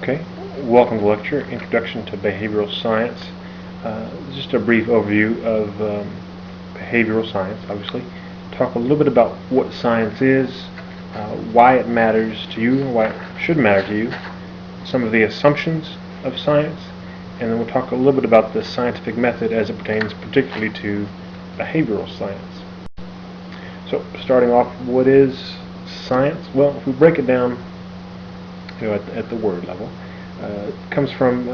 Okay, welcome to the lecture, Introduction to Behavioral Science. Just a brief overview of behavioral science, obviously. Talk a little bit about what science is, why it matters to you, why it should matter to you, some of the assumptions of science, and then we'll talk a little bit about the scientific method as it pertains particularly to behavioral science. So, starting off, what is science? Well, if we break it down at the word level, it comes from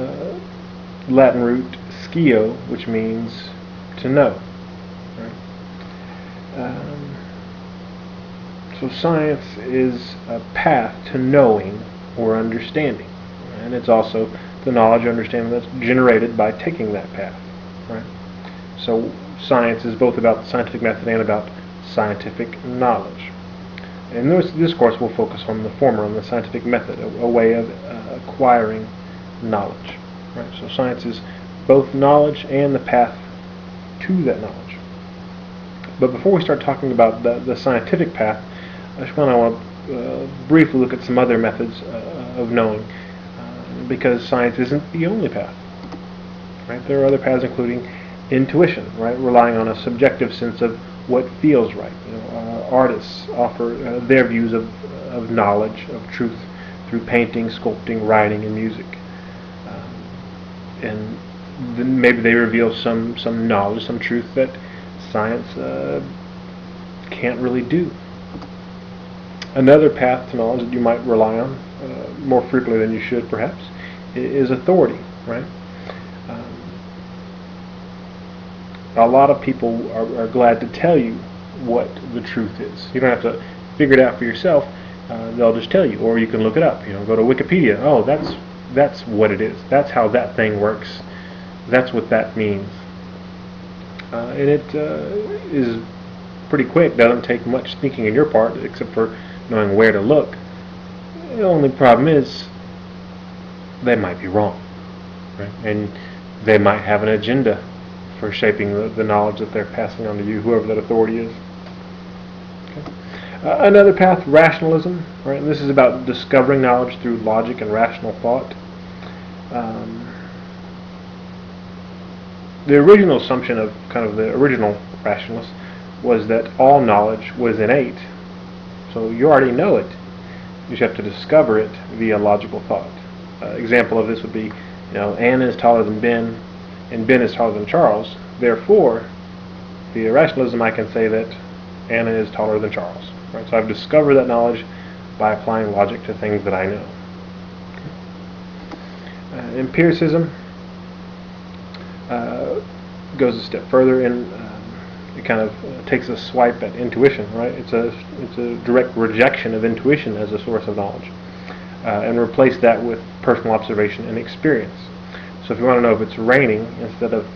Latin root "scio," which means to know. Right? So science is a path to knowing or understanding, and it's also the knowledge or understanding that's generated by taking that path. Right? So science is both about the scientific method and about scientific knowledge. In this course, we'll focus on the former, on the scientific method, a way of acquiring knowledge. Right? So science is both knowledge and the path to that knowledge. But before we start talking about the scientific path, I just want to briefly look at some other methods of knowing, because science isn't the only path. Right? There are other paths, including intuition, right? Relying on a subjective sense of what feels right. Artists offer their views of knowledge, of truth, through painting, sculpting, writing, and music. And then maybe they reveal some knowledge, some truth that science can't really do. Another path to knowledge that you might rely on more frequently than you should, perhaps, is authority. Right? A lot of people are glad to tell you what the truth is. You don't have to figure it out for yourself. They'll just tell you, or you can look it up. Go to Wikipedia. Oh, that's what it is. That's how that thing works. That's what that means. And it is pretty quick. Doesn't take much thinking on your part, except for knowing where to look. The only problem is they might be wrong, right? And they might have an agenda for shaping the knowledge that they're passing on to you, whoever that authority is. Okay. Another path, rationalism. Right? And this is about discovering knowledge through logic and rational thought. The original assumption of the original rationalists was that all knowledge was innate. So you already know it. You just have to discover it via logical thought. Example of this would be, Anna is taller than Ben, and Ben is taller than Charles. Therefore, via rationalism, I can say that Anna is taller than Charles. Right? So I've discovered that knowledge by applying logic to things that I know. Empiricism goes a step further, and it kind of takes a swipe at intuition. Right? It's a direct rejection of intuition as a source of knowledge, and replace that with personal observation and experience. So if you want to know if it's raining, instead of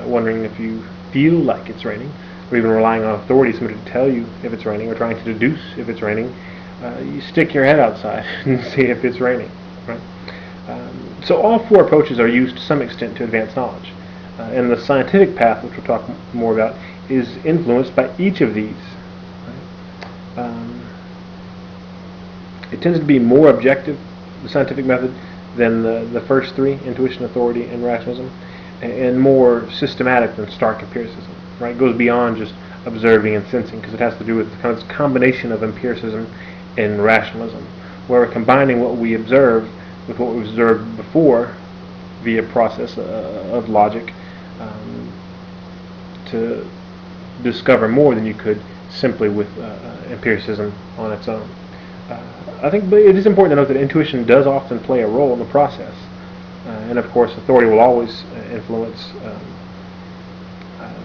wondering if you feel like it's raining, or even relying on authority, somebody to tell you if it's raining, or trying to deduce if it's raining, you stick your head outside and see if it's raining. Right? So all four approaches are used to some extent to advance knowledge. And the scientific path, which we'll talk more about, is influenced by each of these. Right? It tends to be more objective, the scientific method, than the first three, intuition, authority, and rationalism, and more systematic than stark empiricism. Right? It goes beyond just observing and sensing, because it has to do with kind of this combination of empiricism and rationalism, where we're combining what we observe with what we observed before via process of logic to discover more than you could simply with empiricism on its own. I think it is important to note that intuition does often play a role in the process, and of course authority will always influence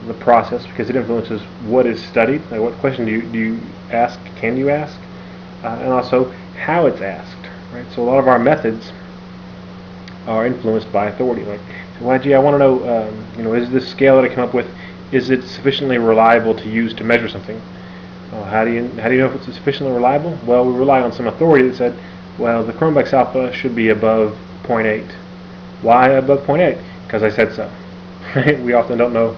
the process, because it influences what is studied, like what question do you ask, can you ask, and also how it's asked. Right? So a lot of our methods are influenced by authority. Like, well, gee, I want to know, is this scale that I come up with, is it sufficiently reliable to use to measure something? How do you know if it's sufficiently reliable? Well, we rely on some authority that said, well, the Cronbach's alpha should be above 0.8. Why above 0.8? Because I said so. Right? We often don't know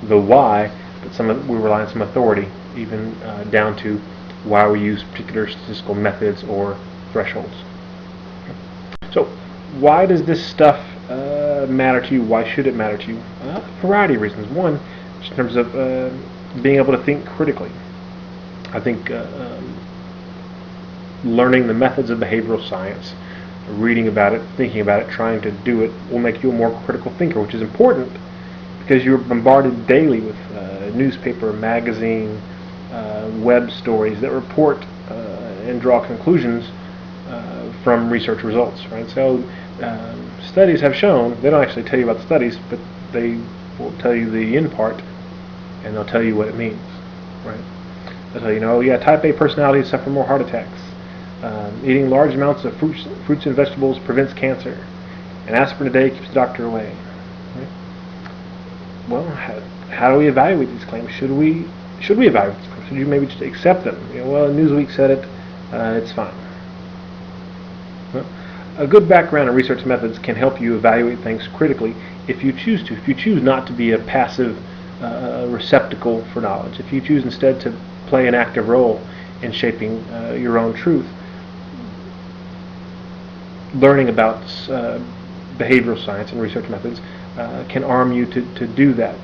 the why, but we rely on some authority, even down to why we use particular statistical methods or thresholds. So why does this stuff matter to you? Why should it matter to you? A variety of reasons. One, just in terms of being able to think critically. I think learning the methods of behavioral science, reading about it, thinking about it, trying to do it, will make you a more critical thinker, which is important because you're bombarded daily with newspaper, magazine, web stories that report and draw conclusions from research results, right? So studies have shown, they don't actually tell you about the studies, but they will tell you the end part, and they'll tell you what it means, right? They'll tell you, yeah, type A personalities suffer more heart attacks. Eating large amounts of fruits and vegetables prevents cancer. An aspirin a day keeps the doctor away. Right? Well, how do we evaluate these claims? Should we evaluate these claims? Should you maybe just accept them? Well, Newsweek said it. It's fine. Well, a good background in research methods can help you evaluate things critically if you choose to. If you choose not to be a passive receptacle for knowledge, if you choose instead to play an active role in shaping your own truth, learning about behavioral science and research methods can arm you to do that.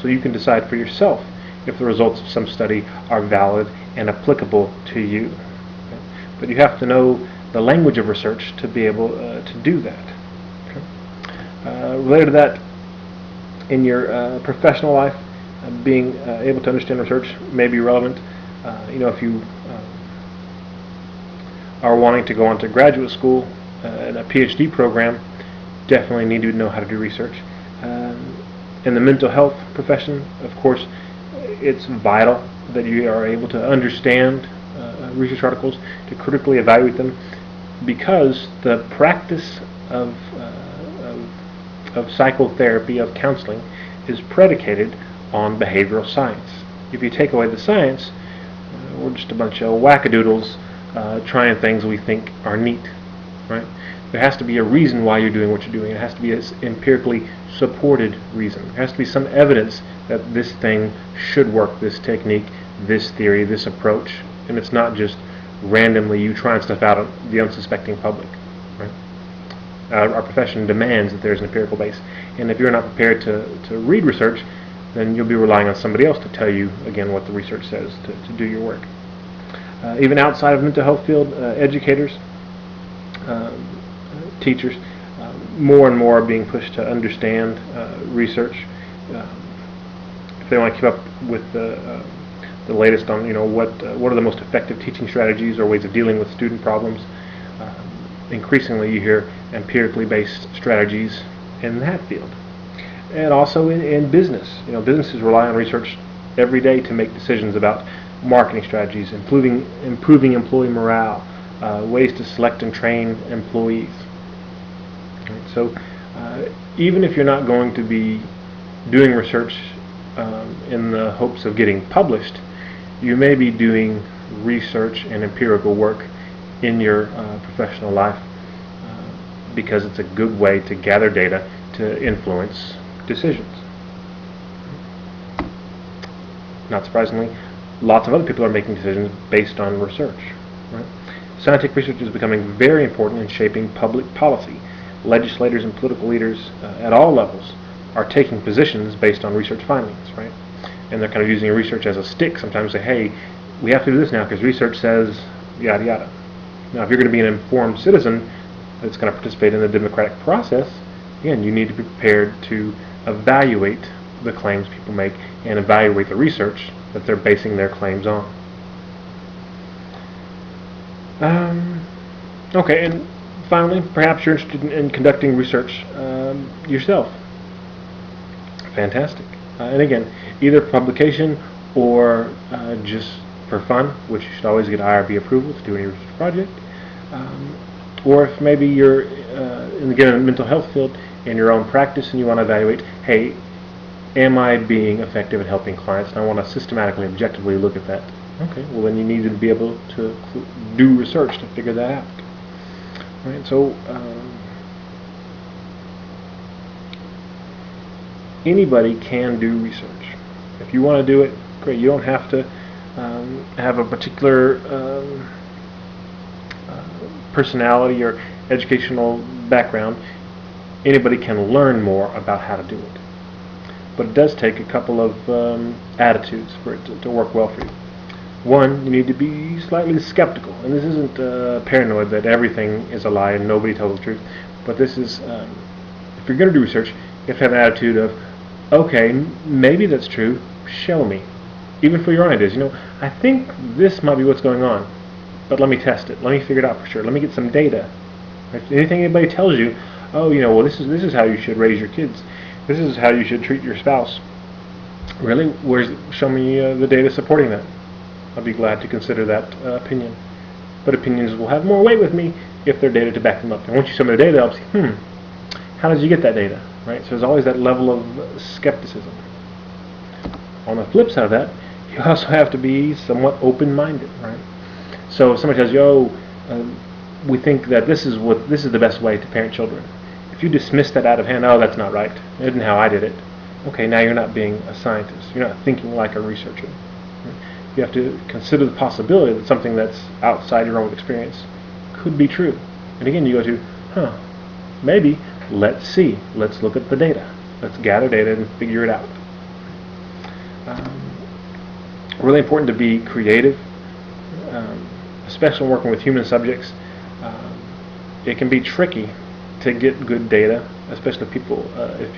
So you can decide for yourself if the results of some study are valid and applicable to you. Okay? But you have to know the language of research to be able to do that. Okay? Related to that, in your professional life, being able to understand research may be relevant. If you are wanting to go on to graduate school and a PhD program, definitely need to know how to do research. In the mental health profession, of course, it's vital that you are able to understand research articles, to critically evaluate them, because the practice of psychotherapy, of counseling, is predicated on behavioral science. If you take away the science, we're just a bunch of wackadoodles trying things we think are neat, right? There has to be a reason why you're doing what you're doing. It has to be an empirically supported reason. There has to be some evidence that this thing should work, this technique, this theory, this approach, and it's not just randomly you trying stuff out on the unsuspecting public, right? Our profession demands that there's an empirical base, and if you're not prepared to read research, then you'll be relying on somebody else to tell you, again, what the research says to do your work. Even outside of mental health field, educators, teachers, more and more are being pushed to understand research. If they want to keep up with the latest on what are the most effective teaching strategies or ways of dealing with student problems, increasingly you hear empirically based strategies in that field. And also in business. Businesses rely on research every day to make decisions about marketing strategies, improving employee morale, ways to select and train employees. Right? So even if you're not going to be doing research in the hopes of getting published, you may be doing research and empirical work in your professional life because it's a good way to gather data to influence decisions. Not surprisingly, lots of other people are making decisions based on research. Right? Scientific research is becoming very important in shaping public policy. Legislators and political leaders at all levels are taking positions based on research findings, right? And they're kind of using research as a stick. Sometimes say, hey, we have to do this now because research says yada yada. Now, if you're going to be an informed citizen that's going to participate in the democratic process, again, you need to be prepared to evaluate the claims people make and evaluate the research that they're basing their claims on. Okay, and finally, perhaps you're interested in conducting research yourself. Fantastic. And again, either publication or just for fun, which you should always get IRB approval to do any research project. Or if maybe you're in the mental health field in your own practice and you want to evaluate, hey, am I being effective at helping clients? And I want to systematically, objectively look at that. Okay, well then you need to be able to do research to figure that out. Right, so anybody can do research. If you want to do it, great. You don't have to have a particular personality or educational background, anybody can learn more about how to do it. But it does take a couple of attitudes for it to work well for you. One, you need to be slightly skeptical, and this isn't paranoid that everything is a lie and nobody tells the truth, but this is, if you're going to do research, you have to have an attitude of, okay, maybe that's true, show me. Even for your own ideas, I think this might be what's going on, but let me test it, let me figure it out for sure, let me get some data. If anything anybody tells you, oh, well, this is how you should raise your kids, this is how you should treat your spouse. Really? Show me the data supporting that. I'll be glad to consider that opinion. But opinions will have more weight with me if they're data to back them up. And once you show me the data, I'll say, how did you get that data? Right? So there's always that level of skepticism. On the flip side of that, you also have to be somewhat open-minded, right? So if somebody tells you, we think that this is the best way to parent children. If you dismiss that out of hand, oh, that's not right, it isn't how I did it. Okay, now you're not being a scientist. You're not thinking like a researcher. You have to consider the possibility that something that's outside your own experience could be true. And again, you go to, maybe, let's see. Let's look at the data. Let's gather data and figure it out. Really important to be creative, especially when working with human subjects. It can be tricky to get good data, especially if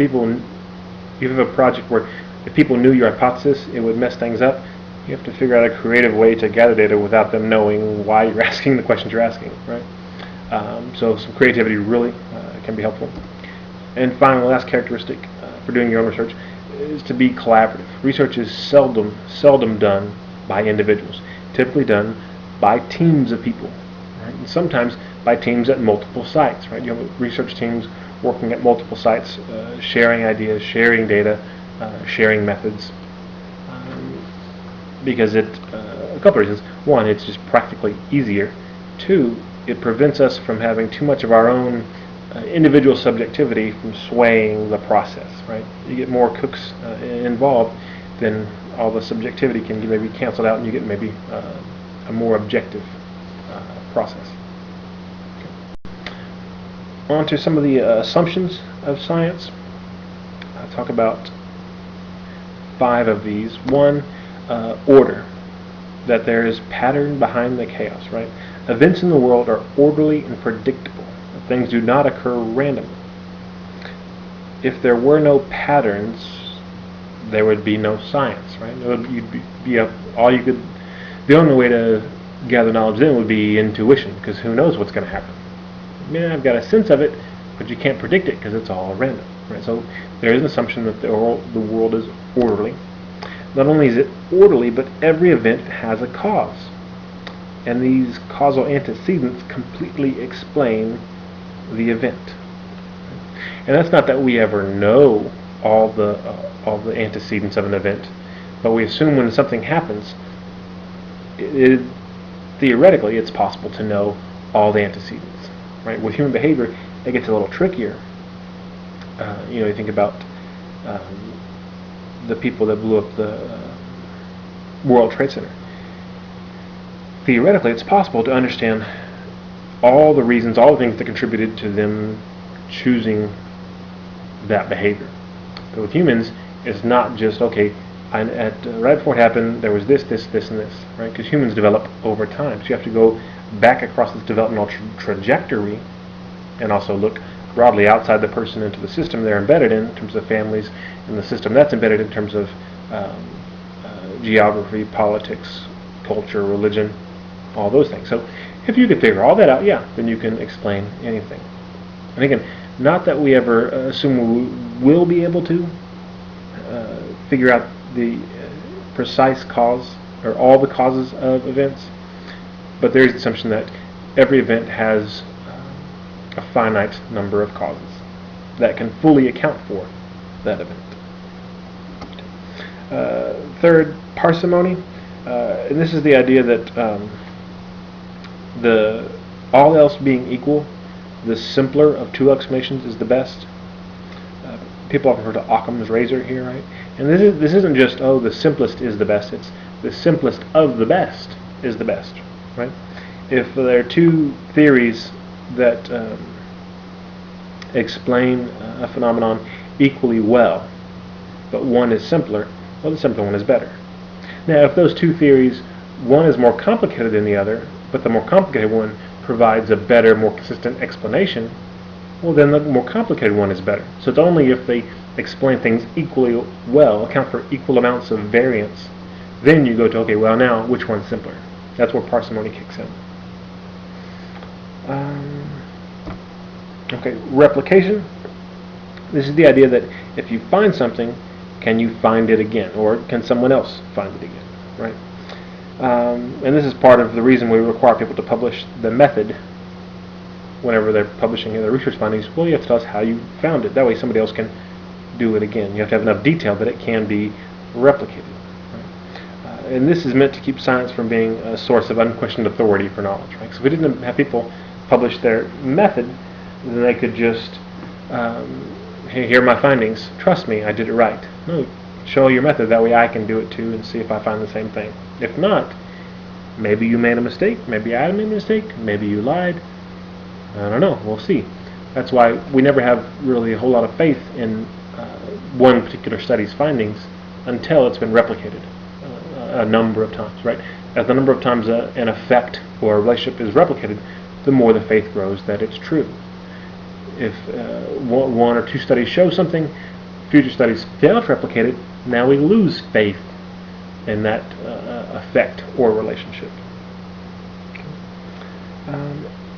you have a project where if people knew your hypothesis, it would mess things up. You have to figure out a creative way to gather data without them knowing why you're asking the questions you're asking, right? So some creativity really can be helpful. And finally, the last characteristic for doing your own research is to be collaborative. Research is seldom done by individuals. Typically done by teams of people, right? And sometimes by teams at multiple sites, right? You have research teams working at multiple sites, sharing ideas, sharing data, sharing methods. Because a couple of reasons. One, it's just practically easier. Two, it prevents us from having too much of our own individual subjectivity from swaying the process, right? You get more cooks involved, then all the subjectivity can maybe canceled out and you get maybe a more objective process. Okay. On to some of the assumptions of science. I'll talk about 5 of these. One, order, that there is pattern behind the chaos, right? Events in the world are orderly and predictable. Things do not occur randomly. If there were no patterns, there would be no science, right? The only way to gather knowledge then would be intuition, because who knows what's going to happen? I've got a sense of it, but you can't predict it because it's all random, right? So there is an assumption that the world is orderly. Not only is it orderly, but every event has a cause. And these causal antecedents completely explain the event. And that's not that we ever know all the antecedents of an event, but we assume when something happens, theoretically it's possible to know all the antecedents. Right? With human behavior, it gets a little trickier. You think about the people that blew up the World Trade Center. Theoretically, it's possible to understand all the reasons, all the things that contributed to them choosing that behavior. But with humans, it's not just, okay, right before it happened, there was this, and this, right? Because humans develop over time. So you have to go back across this developmental trajectory and also look broadly outside the person into the system they're embedded in terms of families, and the system that's embedded in terms of geography, politics, culture, religion, all those things. So if you can figure all that out, then you can explain anything. And again, not that we ever assume we will be able to figure out the precise cause or all the causes of events, but there is the assumption that every event has a finite number of causes that can fully account for that event. Third, parsimony, and this is the idea that all else being equal, the simpler of two explanations is the best. People often refer to Occam's razor here, right? And this isn't just, the simplest is the best. It's the simplest of the best is the best, right? If there are two theories that explain a phenomenon equally well, but one is simpler, well, the simpler one is better. Now, if those two theories, one is more complicated than the other, but the more complicated one provides a better, more consistent explanation, well, then the more complicated one is better. So it's only if they explain things equally well, account for equal amounts of variance, then you go to, okay, well, now, which one's simpler? That's where parsimony kicks in. Okay, replication. This is the idea that if you find something, can you find it again? Or can someone else find it again? Right? And this is part of the reason we require people to publish the method whenever they're publishing their research findings. Well, you have to tell us how you found it. That way somebody else can do it again. You have to have enough detail that it can be replicated. Right? And this is meant to keep science from being a source of unquestioned authority for knowledge. Right? So if we didn't have people publish their method, then they could just, hey, here are my findings. Trust me, I did it right. No, show your method. That way I can do it too and see if I find the same thing. If not, maybe you made a mistake. Maybe I made a mistake. Maybe you lied. I don't know. We'll see. That's why we never have really a whole lot of faith in one particular study's findings until it's been replicated a number of times, right? As the number of times an effect or a relationship is replicated, the more the faith grows that it's true. If one or two studies show something, future studies fail to replicate it, now we lose faith in that effect or relationship.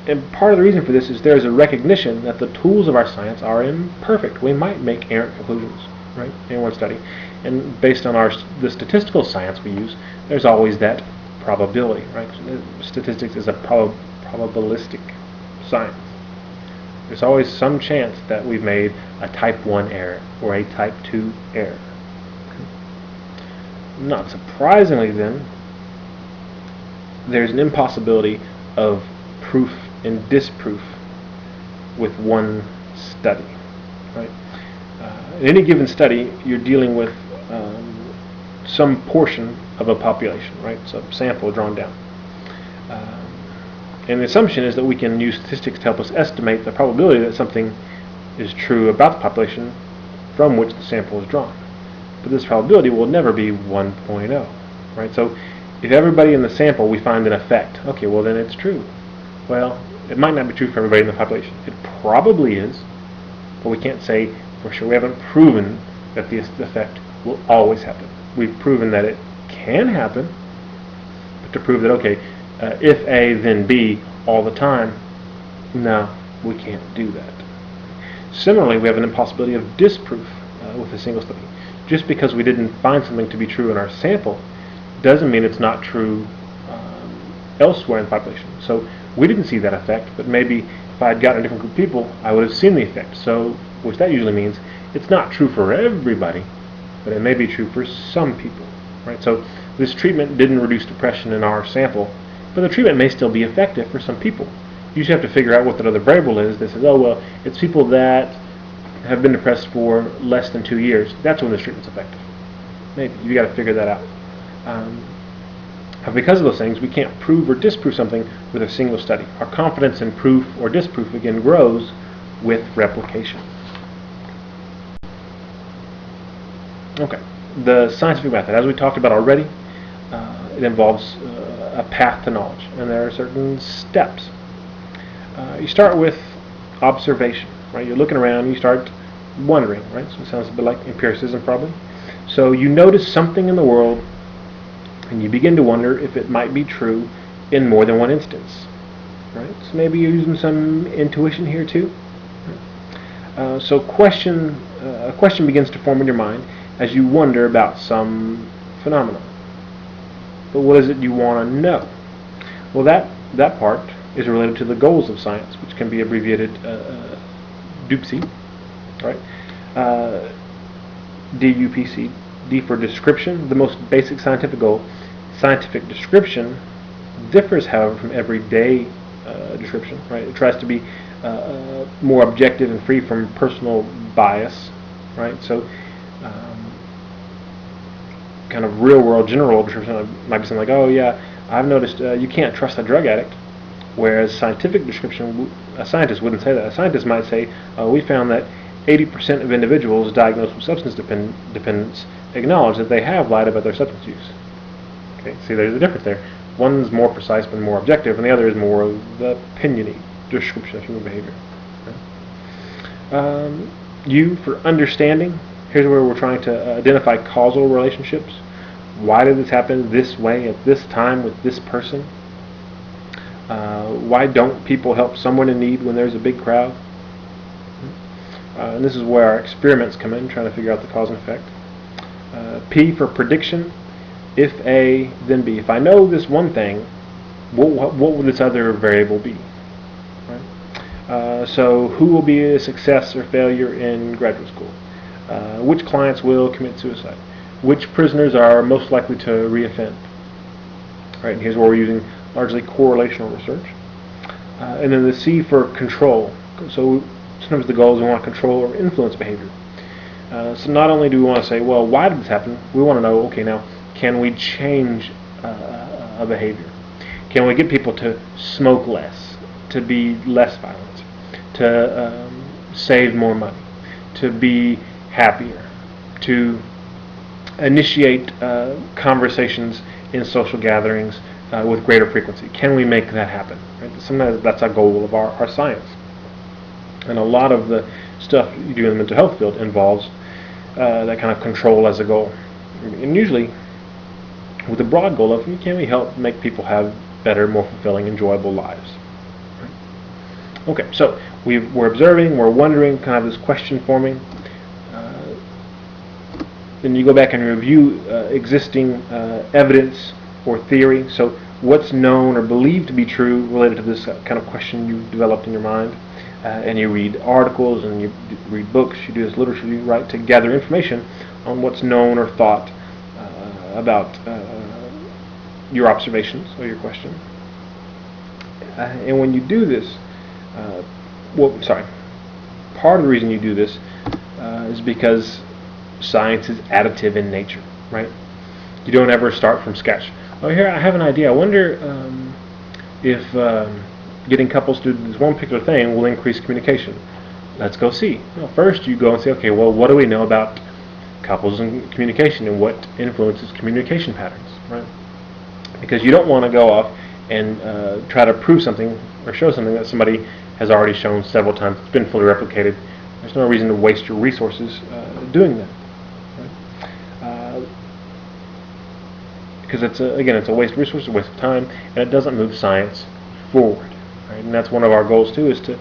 And part of the reason for this is there's a recognition that the tools of our science are imperfect. We might make errant conclusions, right, in one study. And based on the statistical science we use, there's always that probability, right? Statistics is a probabilistic science. There's always some chance that we've made a type 1 error or a type 2 error. Not surprisingly then, there's an impossibility of proof and disproof with one study. Right? In any given study, you're dealing with some portion of a population, right? So a sample drawn down. And the assumption is that we can use statistics to help us estimate the probability that something is true about the population from which the sample is drawn. But this probability will never be 1.0, right? So if everybody in the sample we find an effect, okay, well then it's true. Well, it might not be true for everybody in the population. It probably is, but we can't say for sure. We haven't proven that the effect will always happen. We've proven that it can happen, but to prove that, okay, if A, then B all the time, no, we can't do that. Similarly, we have an impossibility of disproof with a single study. Just because we didn't find something to be true in our sample doesn't mean it's not true elsewhere in the population. So we didn't see that effect, but maybe if I had gotten a different group of people, I would have seen the effect. So, which that usually means it's not true for everybody, but it may be true for some people, right? So this treatment didn't reduce depression in our sample, but the treatment may still be effective for some people. You just have to figure out what that other variable is that says, oh, well, it's people that have been depressed for less than 2 years. That's when this treatment's effective. Maybe. You got to figure that out. Because of those things, we can't prove or disprove something with a single study. Our confidence in proof or disproof, again, grows with replication. Okay. The scientific method, as we talked about already, it involves a path to knowledge, and there are certain steps. You start with observation, right? You're looking around, you start wondering, right? So it sounds a bit like empiricism, probably. So you notice something in the world, and you begin to wonder if it might be true in more than one instance, right? So maybe you're using some intuition here too. So a question begins to form in your mind as you wonder about some phenomenon. But what is it you want to know? Well, that part is related to the goals of science, which can be abbreviated DUPC, right? DUPC, D for description, the most basic scientific goal. Scientific description differs, however, from everyday description, right? It tries to be more objective and free from personal bias, right? So kind of real-world, general description might be something like, oh yeah, I've noticed you can't trust a drug addict. Whereas scientific description, a scientist wouldn't say that. A scientist might say, we found that 80% of individuals diagnosed with substance dependence acknowledge that they have lied about their substance use. Okay, see, there's a difference there. One's more precise but more objective, and the other is more of the opinion-y description of human behavior. Okay. U for understanding. Here's where we're trying to identify causal relationships. Why did this happen this way at this time with this person? Why don't people help someone in need when there's a big crowd? And this is where our experiments come in, trying to figure out the cause and effect. P for prediction. If A, then B. If I know this one thing, what will this other variable be? Right? So who will be a success or failure in graduate school? Which clients will commit suicide? Which prisoners are most likely to reoffend? Right, and here's where we're using largely correlational research. And then the C for control. So sometimes the goal is we want to control or influence behavior. So not only do we want to say, well, why did this happen? We want to know, okay, now, can we change a behavior? Can we get people to smoke less, to be less violent, to save more money, to be happier, to initiate conversations in social gatherings with greater frequency? Can we make that happen? Right? Sometimes that's a goal of our science. And a lot of the stuff you do in the mental health field involves that kind of control as a goal. And usually with the broad goal of, can we help make people have better, more fulfilling, enjoyable lives? Right? Okay, so we're observing, we're wondering, kind of this question forming. Then you go back and review existing evidence or theory. So what's known or believed to be true related to this kind of question you developed in your mind. And you read articles and you read books, you do this literature review, right, to gather information on what's known or thought about your observations or your question. And when you do this, part of the reason you do this is because science is additive in nature, right? You don't ever start from scratch. Oh, here, I have an idea. I wonder if getting couples to do this one particular thing will increase communication. Let's go see. Well, first you go and say, okay, well, what do we know about couples and communication and what influences communication patterns, right? Because you don't want to go off and try to prove something or show something that somebody has already shown several times. It's been fully replicated. There's no reason to waste your resources doing that. Right? Because it's a waste of resources, a waste of time, and it doesn't move science forward. Right? And that's one of our goals too, is to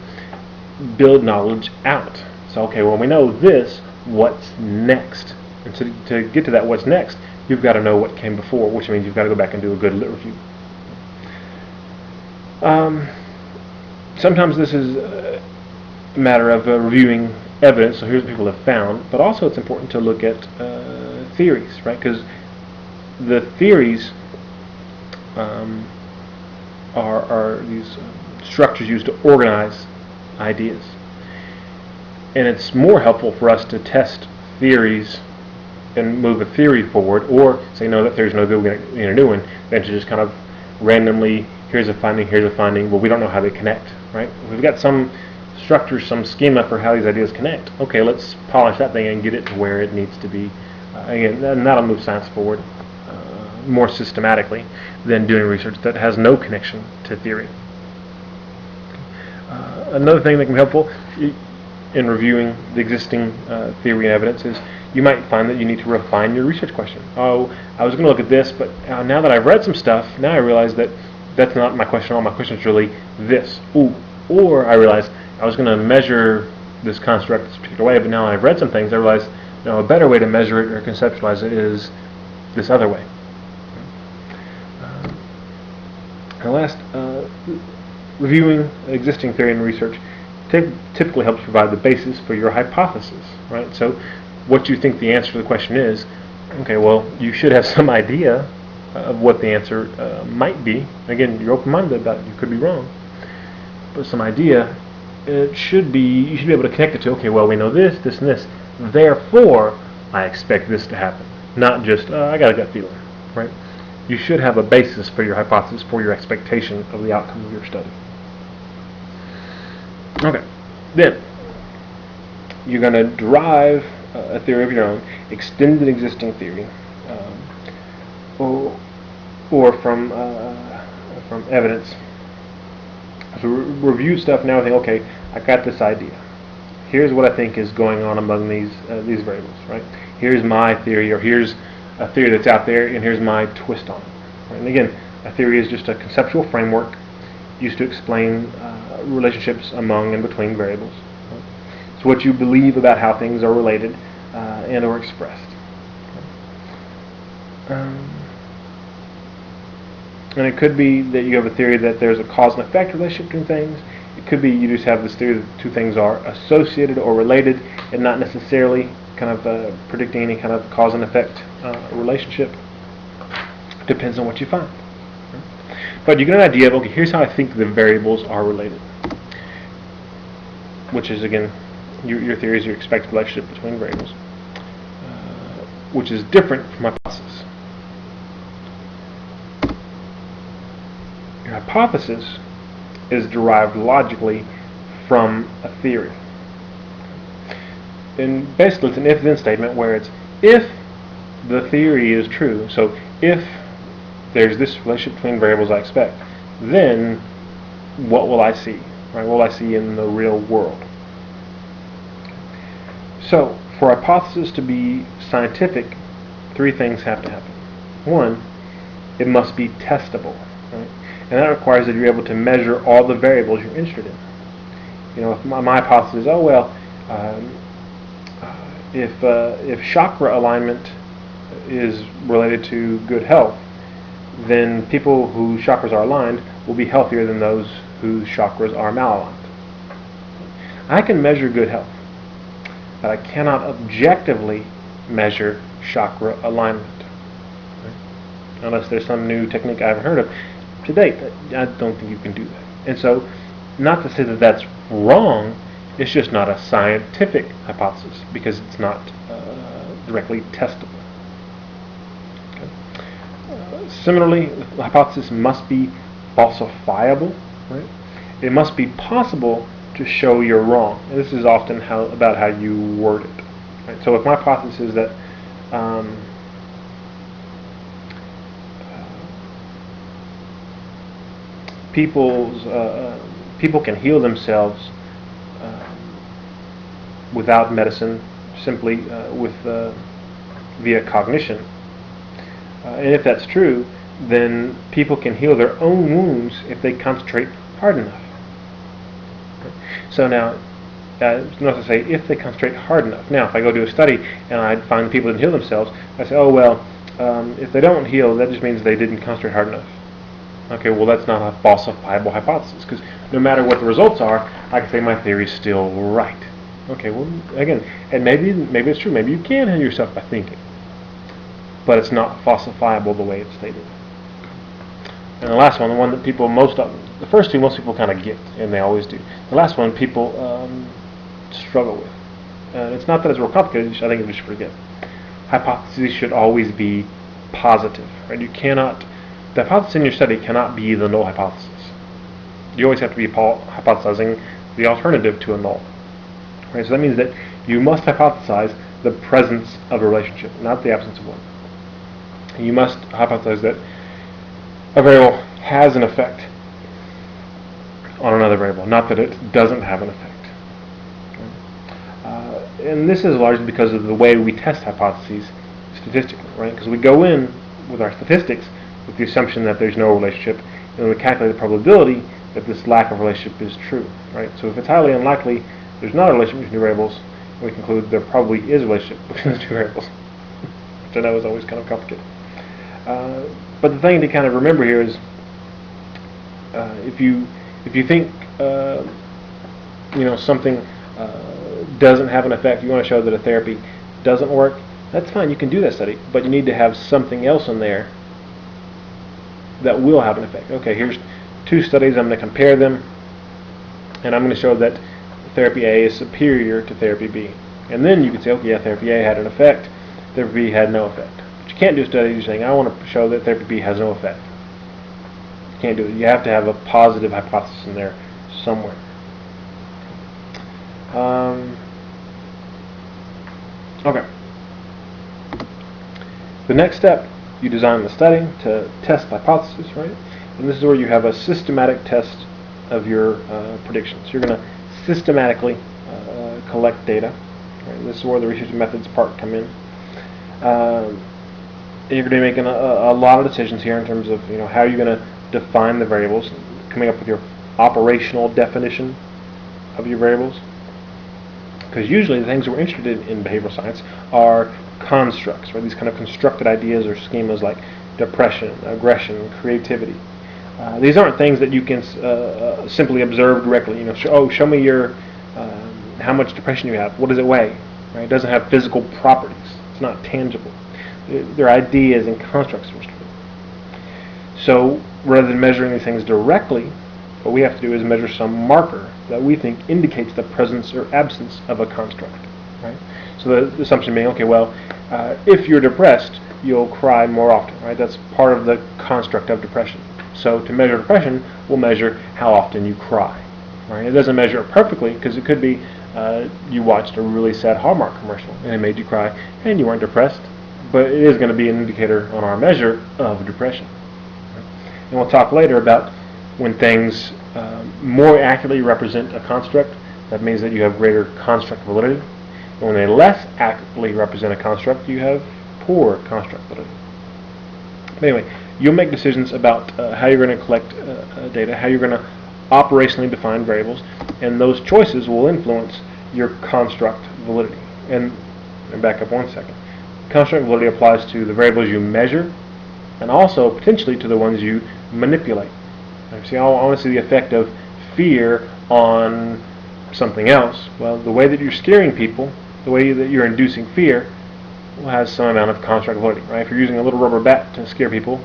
build knowledge out. So, okay, well, we know this, what's next? And so to get to that what's next, you've got to know what came before, which means you've got to go back and do a good lit review. Sometimes this is a matter of reviewing evidence, so here's what people have found, but also it's important to look at theories, right? Because the theories are these structures used to organize ideas. And it's more helpful for us to test theories and move a theory forward, or say, no, that there's no good, we're going to get a new one, than to just kind of randomly, here's a finding, well, we don't know how they connect, right? We've got some structure, some schema for how these ideas connect. Okay, let's polish that thing and get it to where it needs to be. Again, and that'll move science forward more systematically than doing research that has no connection to theory. Another thing that can be helpful in reviewing the existing theory and evidence is you might find that you need to refine your research question. Oh, I was going to look at this, but now that I've read some stuff, now I realize that that's not my question. All my question is really this. Ooh. Or I realized I was going to measure this construct this particular way, but now I've read some things, I realize a better way to measure it or conceptualize it is this other way. And last, reviewing existing theory and research typically helps provide the basis for your hypothesis, right? So what you think the answer to the question is, okay, well, you should have some idea of what the answer might be. Again, you're open-minded about it, you could be wrong, but some idea. You should be able to connect it to, okay, well, we know this, this, and this, therefore I expect this to happen. Not just, I got a gut feeling, right? You should have a basis for your hypothesis, for your expectation of the outcome of your study. Okay, then you're going to derive a theory of your own, extend an existing theory, or from evidence. So review stuff now and think, okay, I got this idea. Here's what I think is going on among these variables, right? Here's my theory, or here's a theory that's out there, and here's my twist on it. Right? And again, a theory is just a conceptual framework used to explain relationships among and between variables. Right? It's what you believe about how things are related and or expressed. And it could be that you have a theory that there's a cause and effect relationship between things. It could be you just have this theory that two things are associated or related and not necessarily kind of predicting any kind of cause and effect relationship. Depends on what you find. But you get an idea of, okay, here's how I think the variables are related. Which is, again, your theory is your expected relationship between variables. Which is different from hypothesis. Your hypothesis is derived logically from a theory. And basically it's an if-then statement where it's if the theory is true, so if there's this relationship between variables I expect, then what will I see? Right? What will I see in the real world? So for a hypothesis to be scientific, three things have to happen. One, it must be testable. Right? And that requires that you're able to measure all the variables you're interested in. You know, if my hypothesis is, oh well, if chakra alignment is related to good health, then people whose chakras are aligned will be healthier than those whose chakras are malaligned. I can measure good health, but I cannot objectively measure chakra alignment. Right? Unless there's some new technique I haven't heard of. To date, I don't think you can do that. And so, not to say that that's wrong, it's just not a scientific hypothesis because it's not directly testable. Okay. Similarly, the hypothesis must be falsifiable. Right? It must be possible to show you're wrong. And this is often about how you word it. Right? So if my hypothesis is that people can heal themselves without medicine, simply via cognition. And if that's true, then people can heal their own wounds if they concentrate hard enough. So now, notice I say if they concentrate hard enough. Now, if I go do a study and I find people didn't heal themselves, I say, oh well, if they don't heal, that just means they didn't concentrate hard enough. Okay, well that's not a falsifiable hypothesis, because no matter what the results are, I can say my theory is still right. Okay, well again, and maybe it's true, maybe you can heal yourself by thinking, but it's not falsifiable the way it's stated. And the last one, the one that people the first two most people kind of get, and they always do. The last one people struggle with. It's not that it's real complicated, I think you should forget. Hypotheses should always be positive, right? The hypothesis in your study cannot be the null hypothesis. You always have to be hypothesizing the alternative to a null. Right? So that means that you must hypothesize the presence of a relationship, not the absence of one. You must hypothesize that a variable has an effect on another variable, not that it doesn't have an effect. Okay? And this is largely because of the way we test hypotheses statistically, right? Because we go in with our statistics with the assumption that there's no relationship, and we calculate the probability that this lack of relationship is true, right? So if it's highly unlikely there's not a relationship between two variables, we conclude there probably is a relationship between the two variables, which I know is always kind of complicated. But the thing to kind of remember here is, if you think something doesn't have an effect, you want to show that a therapy doesn't work, that's fine, you can do that study, but you need to have something else in there that will have an effect. Okay, here's two studies, I'm going to compare them, and I'm going to show that therapy A is superior to therapy B. And then you can say, okay, yeah, therapy A had an effect, therapy B had no effect. But you can't do a study you're saying, I want to show that therapy B has no effect. You can't do it. You have to have a positive hypothesis in there somewhere. Okay. The next step, you design the study to test the hypothesis, right? And this is where you have a systematic test of your predictions. You're going to systematically collect data. Right? This is where the research methods part come in. You're going to be making a lot of decisions here in terms of how you're going to define the variables, coming up with your operational definition of your variables. Because usually the things we're interested in behavioral science are constructs, right? These kind of constructed ideas or schemas like depression, aggression, creativity. These aren't things that you can simply observe directly. Show me your how much depression you have. What does it weigh? Right? It doesn't have physical properties. It's not tangible. They're ideas and constructs. So rather than measuring these things directly, what we have to do is measure some marker that we think indicates the presence or absence of a construct. Right? So the assumption being, okay, well, if you're depressed, you'll cry more often. Right? That's part of the construct of depression. So to measure depression, we'll measure how often you cry. Right? It doesn't measure it perfectly because it could be you watched a really sad Hallmark commercial and it made you cry and you weren't depressed, but it is going to be an indicator on our measure of depression. Right? And we'll talk later about when things more accurately represent a construct. That means that you have greater construct validity. And when they less accurately represent a construct, you have poor construct validity. But anyway, you'll make decisions about how you're going to collect data, how you're going to operationally define variables, and those choices will influence your construct validity. And back up one second. Construct validity applies to the variables you measure and also potentially to the ones you manipulate. See, I want to see the effect of fear on something else. Well, the way that you're scaring people, the way that you're inducing fear, has some amount of construct validity. Right? If you're using a little rubber bat to scare people,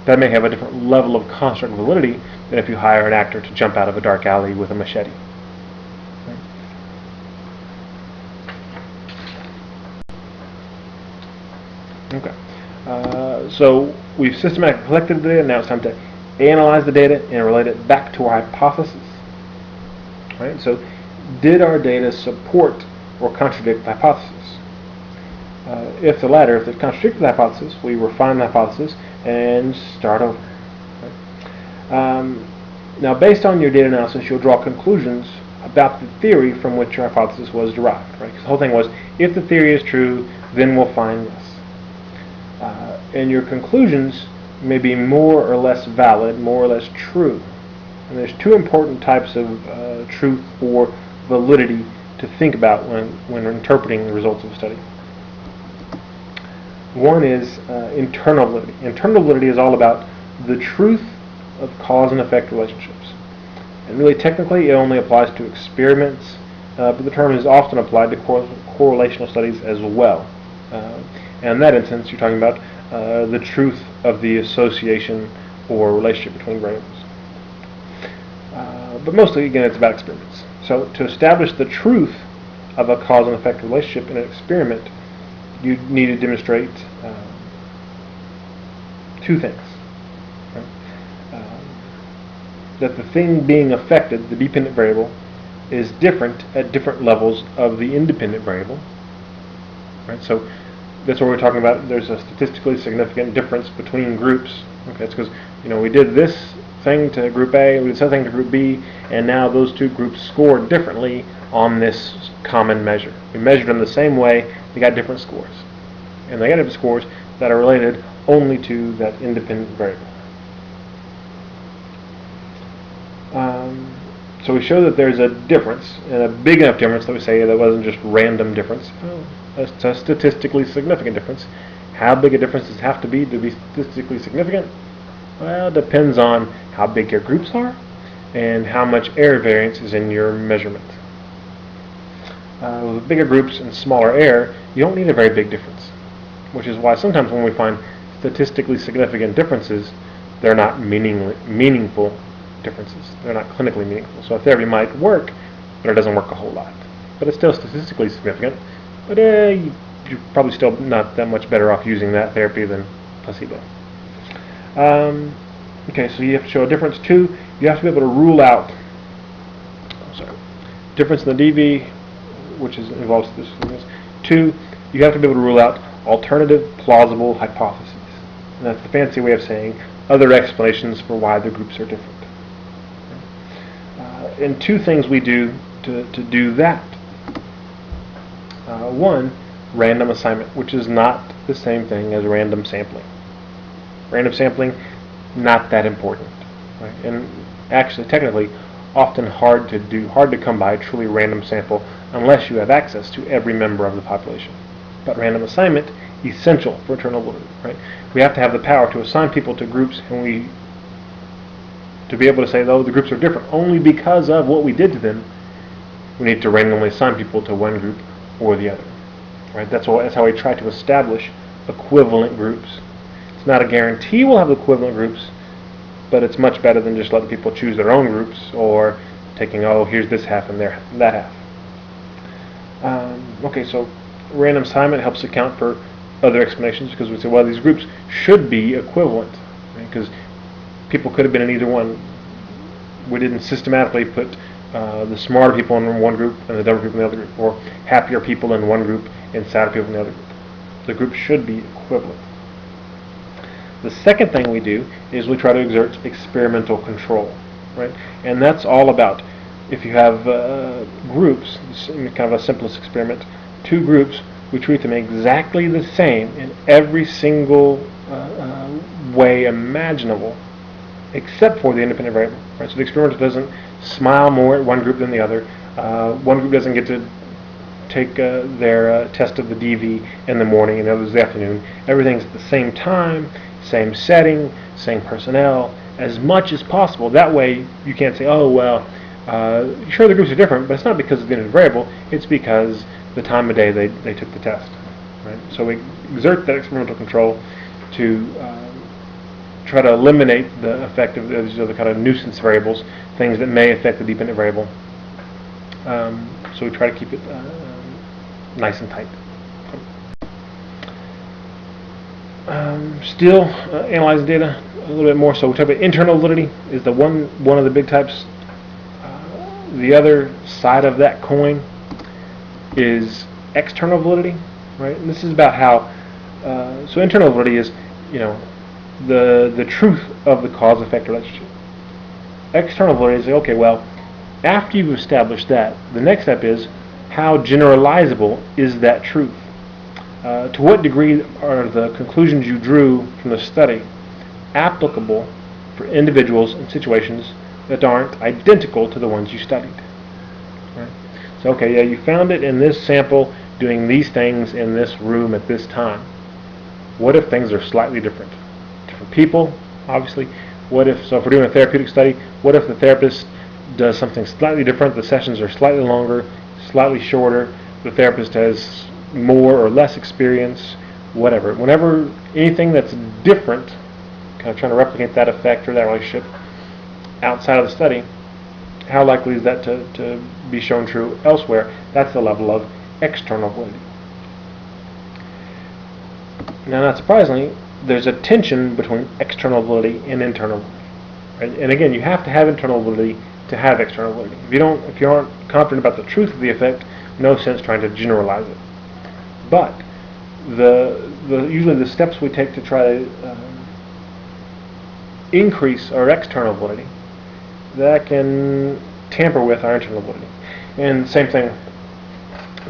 that may have a different level of construct validity than if you hire an actor to jump out of a dark alley with a machete. Okay. So we've systematically collected the data. Now it's time to analyze the data and relate it back to our hypothesis. Right? So, did our data support or contradict the hypothesis? If the latter, if it contradicted the hypothesis, we refine the hypothesis and start over. Right? Now, based on your data analysis, you'll draw conclusions about the theory from which your hypothesis was derived. Right? 'Cause the whole thing was, if the theory is true, then we'll find this. And your conclusions may be more or less valid, more or less true. And there's two important types of truth or validity to think about when interpreting the results of a study. One is internal validity. Internal validity is all about the truth of cause and effect relationships. And really technically it only applies to experiments, but the term is often applied to correlational studies as well. And in that instance you're talking about the truth of the association or relationship between variables. But mostly, again, it's about experiments. So to establish the truth of a cause and effect relationship in an experiment, you need to demonstrate two things. Right? That the thing being affected, the dependent variable, is different at different levels of the independent variable. Right? So that's what we're talking about. There's a statistically significant difference between groups. Okay, it's because we did this thing to group A, we did something to group B, and now those two groups scored differently on this common measure. We measured them the same way, they got different scores. And they got different scores that are related only to that independent variable. So we show that there's a difference, and a big enough difference that we say that wasn't just random difference. It's a statistically significant difference. How big a difference does it have to be statistically significant? Well, it depends on how big your groups are and how much error variance is in your measurement. With bigger groups and smaller error, you don't need a very big difference, which is why sometimes when we find statistically significant differences, they're not meaningful differences. They're not clinically meaningful. So a therapy might work, but it doesn't work a whole lot. But it's still statistically significant, but you're probably still not that much better off using that therapy than placebo. Okay, so you have to show a difference too. You have to be able to rule out difference in the DV, which involves this. 2, you have to be able to rule out alternative plausible hypotheses. And that's the fancy way of saying other explanations for why the groups are different. And 2 things we do to do that. 1, random assignment, which is not the same thing as random sampling. Random sampling, not that important, right? And actually, technically, often hard to come by a truly random sample unless you have access to every member of the population. But random assignment, essential for internal validity, right? We have to have the power to assign people to groups, and to be able to say, though the groups are different only because of what we did to them, we need to randomly assign people to one group or the other, right? That's how we try to establish equivalent groups. It's not a guarantee we'll have equivalent groups, but it's much better than just letting people choose their own groups or taking, here's this half and that half. Okay, so random assignment helps account for other explanations, because we say, well, these groups should be equivalent, because people could have been in either one. We didn't systematically put the smarter people in one group and the dumber people in the other group, or happier people in one group and sadder people in the other group. The groups should be equivalent. The second thing we do is we try to exert experimental control, right? And that's all about, if you have groups, kind of a simplest experiment, 2 groups, we treat them exactly the same in every single way imaginable, except for the independent variable. Right? So the experiment doesn't smile more at one group than the other. One group doesn't get to take their test of the DV in the morning and the other's the afternoon. Everything's at the same time, same setting, same personnel, as much as possible. That way you can't say, sure the groups are different, but it's not because of the independent variable, it's because the time of day they took the test. Right? So we exert that experimental control to try to eliminate the effect of these other kind of nuisance variables, things that may affect the dependent variable. So we try to keep it nice and tight. Still analyzing data a little bit more. So we talk about internal validity is the one of the big types. The other side of that coin is external validity, right? And this is about how. So internal validity is, the truth of the cause-effect relationship. External validity is, okay, well, after you've established that, the next step is, how generalizable is that truth? To what degree are the conclusions you drew from the study applicable for individuals and situations that aren't identical to the ones you studied? Right? So, okay, yeah, you found it in this sample doing these things in this room at this time. What if things are slightly different? Different people, obviously. So if we're doing a therapeutic study, what if the therapist does something slightly different? The sessions are slightly longer, slightly shorter. The therapist has more or less experience, whatever. Whenever anything that's different, kind of trying to replicate that effect or that relationship outside of the study, how likely is that to be shown true elsewhere? That's the level of external validity. Now, not surprisingly, there's a tension between external validity and internal validity. Right? And again, you have to have internal validity to have external validity. If you aren't confident about the truth of the effect, no sense trying to generalize it. But usually the steps we take to try to increase our external validity, that can tamper with our internal validity. And same thing,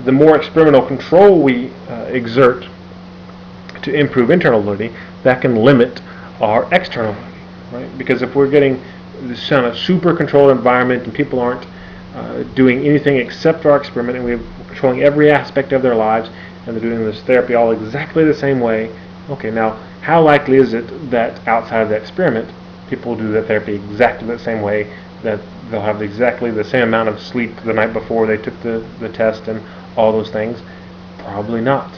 the more experimental control we exert to improve internal validity, that can limit our external validity, right? Because if we're getting this kind of super controlled environment and people aren't doing anything except our experiment, and we're controlling every aspect of their lives, and they're doing this therapy all exactly the same way, okay, now how likely is it that outside of the experiment people do the therapy exactly the same way, that they'll have exactly the same amount of sleep the night before they took the test and all those things? Probably not.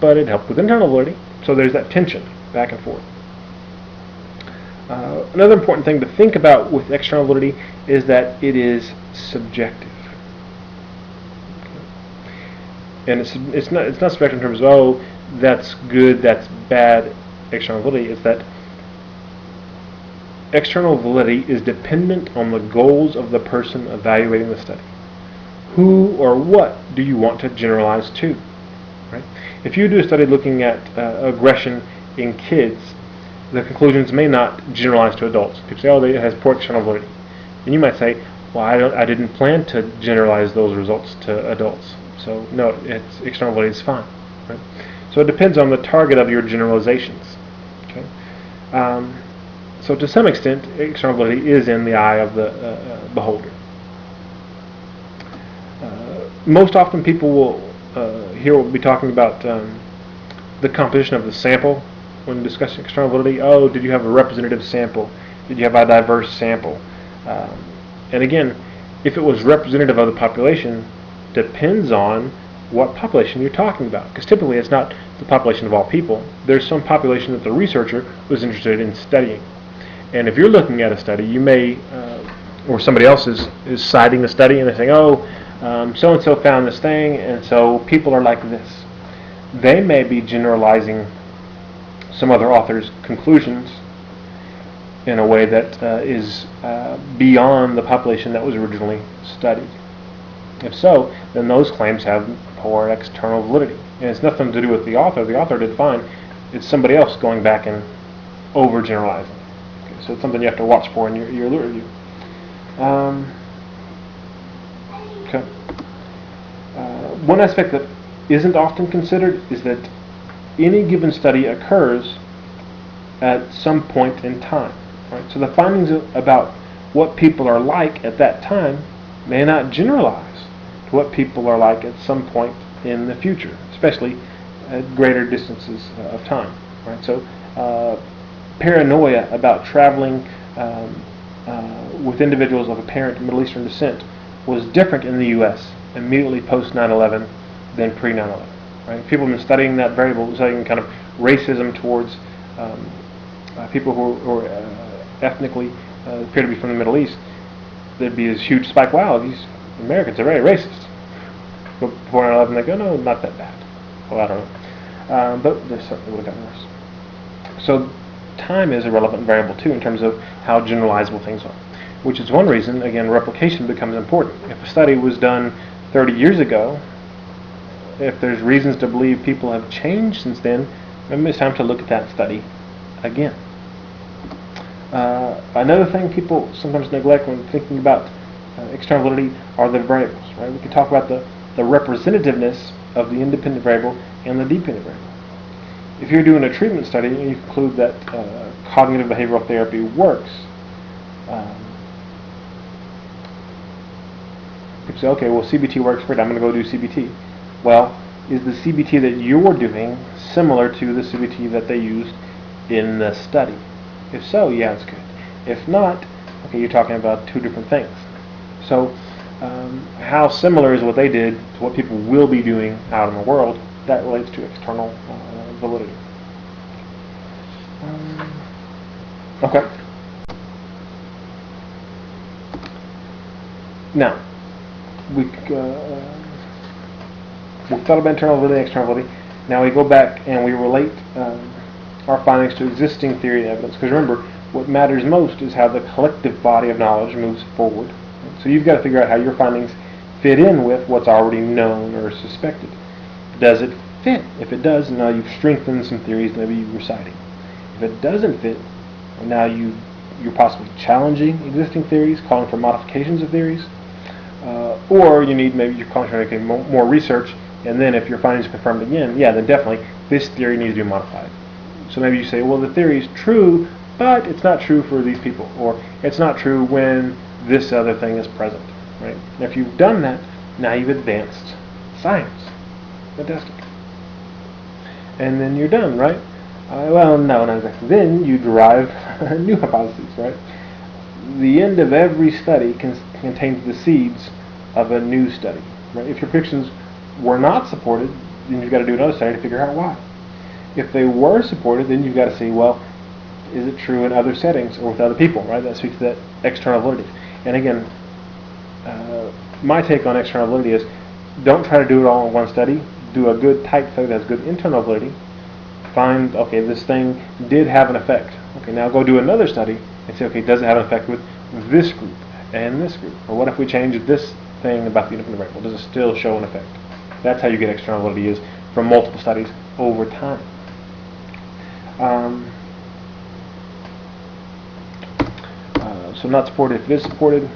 But it helped with internal validity, so there's that tension back and forth. Another important thing to think about with external validity is that it is subjective. And it's not subjective in terms of, that's good, that's bad external validity. It's that external validity is dependent on the goals of the person evaluating the study. who or what do you want to generalize to? Right? If you do a study looking at aggression in kids, the conclusions may not generalize to adults. People say, oh, it has poor external validity. And you might say, well, I didn't plan to generalize those results to adults. So no, its external validity is fine. Right? So it depends on the target of your generalizations. Okay? So to some extent, external validity is in the eye of the beholder. Most often people will here we'll be talking about the composition of the sample when discussing external validity. Oh, did you have a representative sample? Did you have a diverse sample? And again, if it was representative of the population, depends on what population you're talking about. Because typically it's not the population of all people. There's some population that the researcher was interested in studying. And if you're looking at a study, you may, or somebody else is citing the study and they're saying, oh, so-and-so found this thing, and so people are like this. They may be generalizing some other author's conclusions in a way that is beyond the population that was originally studied. If so, then those claims have poor external validity. And it's nothing to do with the author. The author did fine. It's somebody else going back and overgeneralizing. Okay, so it's something you have to watch for in your review. Okay. One aspect that isn't often considered is that any given study occurs at some point in time. Right? So the findings about what people are like at that time may not generalize to what people are like at some point in the future, especially at greater distances of time. Right? So paranoia about traveling with individuals of apparent Middle Eastern descent was different in the U.S. immediately post 9/11 than pre 9/11. Right? People have been studying that variable, studying kind of racism towards people who are ethnically appear to be from the Middle East. There'd be this huge spike. Wow, these Americans are very racist. But before 9/11, they go, no, not that bad. Well, I don't know. But they certainly would have gotten worse. So time is a relevant variable too in terms of how generalizable things are. Which is one reason, again, replication becomes important. If a study was done 30 years ago, if there's reasons to believe people have changed since then, maybe it's time to look at that study again. Another thing people sometimes neglect when thinking about external validity are the variables. Right? We can talk about the representativeness of the independent variable and the dependent variable. If you're doing a treatment study and you conclude that cognitive behavioral therapy works, people say, okay, well, CBT works great, I'm going to go do CBT. Well, is the CBT that you're doing similar to the CBT that they used in the study? If so, yeah, it's good. If not, okay, you're talking about two different things. So, how similar is what they did to what people will be doing out in the world? That relates to external validity. Okay. Now, we've thought about internal validity and external validity. Now we go back and we relate our findings to existing theory and evidence. Because remember, what matters most is how the collective body of knowledge moves forward. So you've got to figure out how your findings fit in with what's already known or suspected. Does it fit? If it does, now you've strengthened some theories maybe you're reciting. If it doesn't fit, now you're possibly challenging existing theories, calling for modifications of theories. Or you need, maybe you're concentrating more research, and then if your findings are confirmed again, yeah, then definitely this theory needs to be modified. So maybe you say, well, the theory is true, but it's not true for these people, or it's not true when this other thing is present. Right? And if you've done that, now you've advanced science. Fantastic. And then you're done, right? Well, no, not exactly. Then you derive new hypotheses, right? The end of every study contains the seeds of a new study. Right? If your predictions were not supported, then you've got to do another study to figure out why. If they were supported, then you've got to see, well, is it true in other settings or with other people, right? That speaks to that external validity. And again, my take on external validity is don't try to do it all in one study. Do a good tight study that has good internal validity. Find, okay, this thing did have an effect. Okay, now go do another study and say, okay, does it have an effect with this group and this group? Or what if we change this thing about the independent variable? Does it still show an effect? That's how you get external validity, is from multiple studies over time. So not supported if it is supported.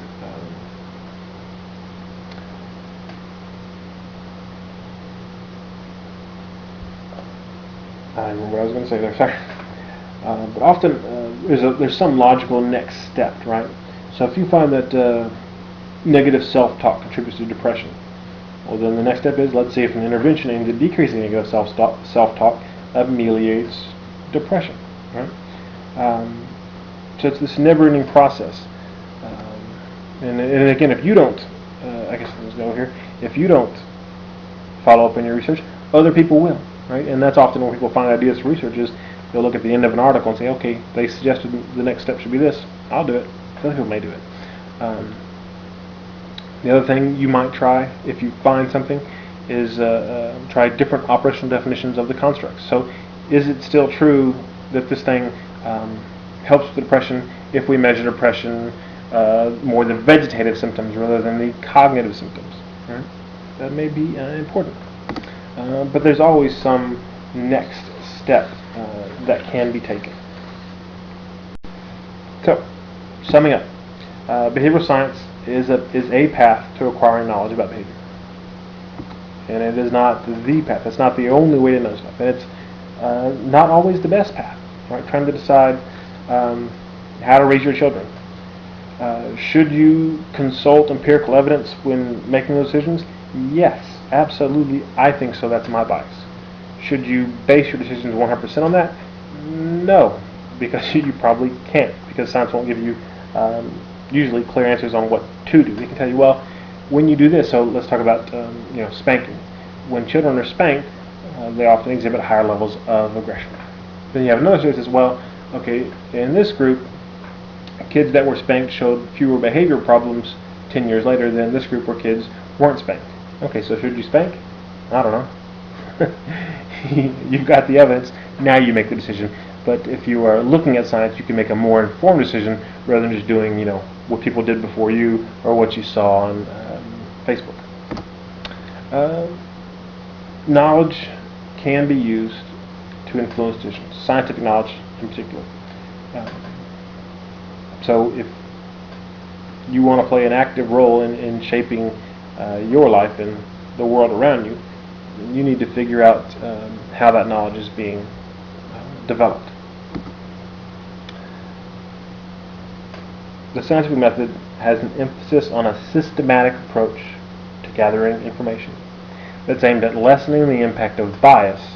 I don't remember what I was going to say there, sorry. But often there's some logical next step, right? So if you find that negative self-talk contributes to depression, well then the next step is, let's see if an intervention aimed at decreasing negative self-talk ameliorates depression, right? So it's this never-ending process. And again, if you don't, I guess let's go here, if you don't follow up on your research, other people will, right? And that's often where people find ideas for research is, they'll look at the end of an article and say, okay, they suggested the next step should be this, I'll do it. Other people may do it. The other thing you might try, if you find something, is try different operational definitions of the constructs. So is it still true that this thing helps with depression if we measure depression more the vegetative symptoms rather than the cognitive symptoms? Right? That may be important. But there's always some next step that can be taken. So, summing up, behavioral science is a path to acquiring knowledge about behavior. And it is not the path. It's not the only way to know stuff. And it's not always the best path. Right? Trying to decide how to raise your children. Should you consult empirical evidence when making those decisions? Yes, absolutely. I think so. That's my bias. Should you base your decisions 100% on that? No, because you probably can't, because science won't give you usually clear answers on what to do. They can tell you, well, when you do this, so let's talk about spanking. When children are spanked, they often exhibit higher levels of aggression. Then you have another study that says, well, okay, in this group, kids that were spanked showed fewer behavior problems 10 years later than this group where kids weren't spanked. Okay, so should you spank? I don't know. You've got the evidence, now you make the decision. But if you are looking at science, you can make a more informed decision rather than just doing, what people did before you or what you saw on Facebook. Knowledge can be used to influence decisions, scientific knowledge in particular. So if you want to play an active role in shaping your life and the world around you, you need to figure out how that knowledge is being developed. The scientific method has an emphasis on a systematic approach to gathering information that's aimed at lessening the impact of bias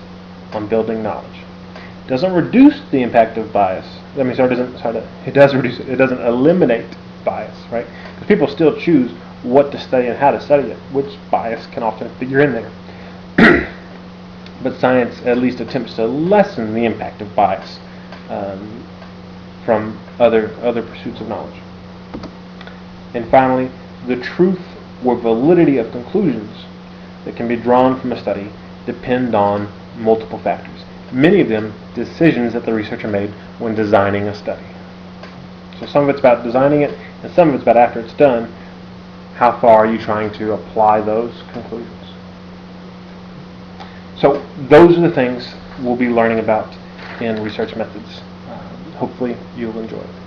on building knowledge. It doesn't reduce the impact of bias. It does reduce it. It doesn't eliminate bias, right? Because people still choose what to study and how to study it, which bias can often figure in there. But science at least attempts to lessen the impact of bias from other pursuits of knowledge. And finally, the truth or validity of conclusions that can be drawn from a study depend on multiple factors. Many of them decisions that the researcher made when designing a study. So some of it's about designing it, and some of it's about after it's done, how far are you trying to apply those conclusions. So those are the things we'll be learning about in research methods. Hopefully you'll enjoy it.